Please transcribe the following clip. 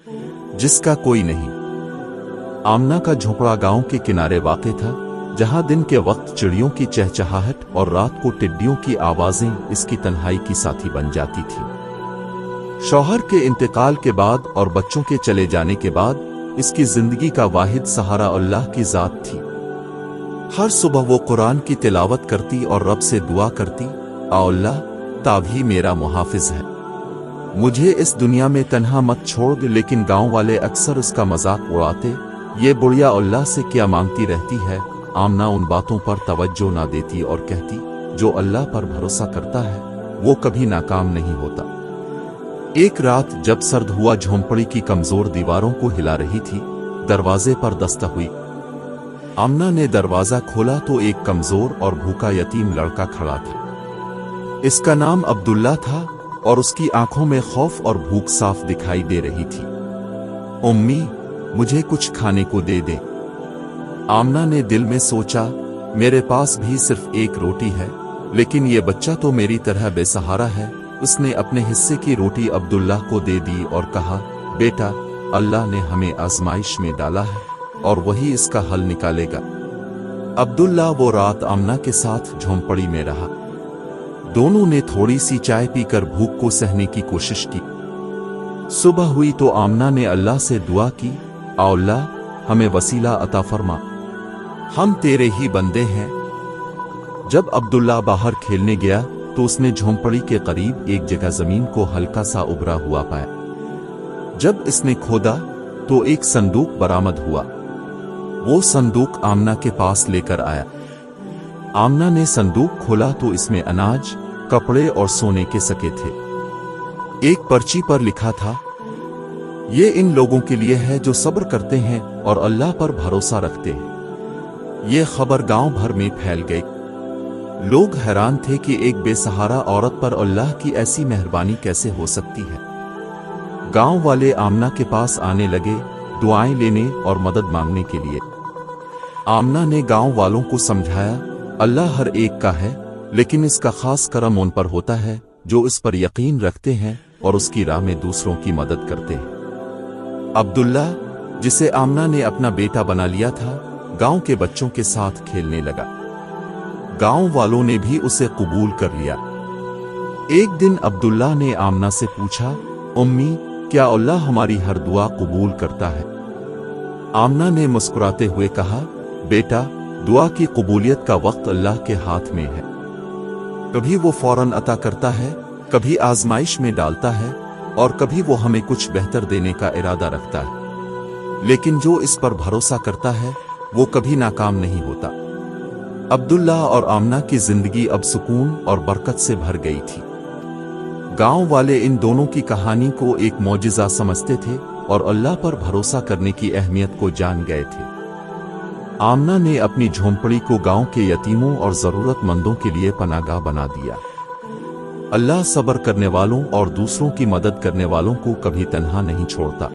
जिसका कोई नहीं। आमना का झोपड़ा गांव के किनारे वाक़ था, जहां दिन के वक्त चिड़ियों की चहचहाहट और रात को टिड्डियों की आवाजें इसकी तन्हाई की साथी बन जाती थी। शौहर के इंतकाल के बाद और बच्चों के चले जाने के बाद इसकी जिंदगी का वाहिद सहारा अल्लाह की जात थी। हर सुबह वो कुरान की तिलावत करती और रब से दुआ करती, आ अल्लाह, ताभी मेरा मुहाफिज है, मुझे इस दुनिया में तन्हा मत छोड़। लेकिन गांव वाले अक्सर उसका मजाक उड़ाते, ये बुढ़िया अल्लाह से क्या मांगती रहती है। आमना उन बातों पर तवज्जो ना देती और कहती, जो अल्लाह पर भरोसा करता है वो कभी नाकाम नहीं होता। एक रात जब सर्द हुआ, झोंपड़ी की कमजोर दीवारों को हिला रही थी, दरवाजे पर दस्तक हुई। आमना ने दरवाजा खोला तो एक कमजोर और भूखा यतीम लड़का खड़ा था। इसका नाम अब्दुल्ला था और उसकी आंखों में खौफ और भूख साफ दिखाई दे रही थी। उम्मी, मुझे कुछ खाने को दे दे। आमना ने दिल में सोचा, मेरे पास भी सिर्फ एक रोटी है, लेकिन ये बच्चा तो मेरी तरह बेसहारा है। उसने अपने हिस्से की रोटी अब्दुल्ला को दे दी और कहा, बेटा, अल्लाह ने हमें आजमाइश में डाला है और वही इसका हल निकालेगा। अब्दुल्ला वो रात आमना के साथ झोंपड़ी में रहा। दोनों ने थोड़ी सी चाय पीकर भूख को सहने की कोशिश की। सुबह हुई तो आमना ने अल्लाह से दुआ की, आ अल्लाह, हमें वसीला अता फरमा, हम तेरे ही बंदे हैं। जब अब्दुल्ला बाहर खेलने गया तो उसने झोंपड़ी के करीब एक जगह जमीन को हल्का सा उभरा हुआ पाया। जब इसने खोदा तो एक संदूक बरामद हुआ। वो संदूक आमना के पास लेकर आया। आमना ने संदूक खोला तो इसमें अनाज, कपड़े और सोने के सके थे। एक पर्ची पर लिखा था, ये इन लोगों के लिए है जो सब्र करते हैं और अल्लाह पर भरोसा रखते हैं। ये खबर गांव भर में फैल गई। लोग हैरान थे कि एक बेसहारा औरत पर अल्लाह की ऐसी मेहरबानी कैसे हो सकती है। गांव वाले आमना के पास आने लगे, दुआएं लेने और मदद मांगने के लिए। आमना ने गांव वालों को समझाया, अल्लाह हर एक का है, लेकिन इसका खास करम उन पर होता है जो इस पर यकीन रखते हैं और उसकी राह में दूसरों की मदद करते हैं। अब्दुल्ला, जिसे आमना ने अपना बेटा बना लिया था, गांव के बच्चों के साथ खेलने लगा। गांव वालों ने भी उसे कबूल कर लिया। एक दिन अब्दुल्ला ने आमना से पूछा, उम्मी, क्या अल्लाह हमारी हर दुआ कबूल करता है? आमना ने मुस्कुराते हुए कहा, बेटा, दुआ की कबूलियत का वक्त अल्लाह के हाथ में है। कभी वो फौरन अता करता है, कभी आजमाइश में डालता है और कभी वो हमें कुछ बेहतर देने का इरादा रखता है। लेकिन जो इस पर भरोसा करता है वो कभी नाकाम नहीं होता। अब्दुल्ला और आमना की जिंदगी अब सुकून और बरकत से भर गई थी। गांव वाले इन दोनों की कहानी को एक मौजिज़ा समझते थे और अल्लाह पर भरोसा करने की अहमियत को जान गए थे। आमना ने अपनी झोंपड़ी को गांव के यतीमों और जरूरतमंदों के लिए पनाहगाह बना दिया। अल्लाह सब्र करने वालों और दूसरों की मदद करने वालों को कभी तन्हा नहीं छोड़ता।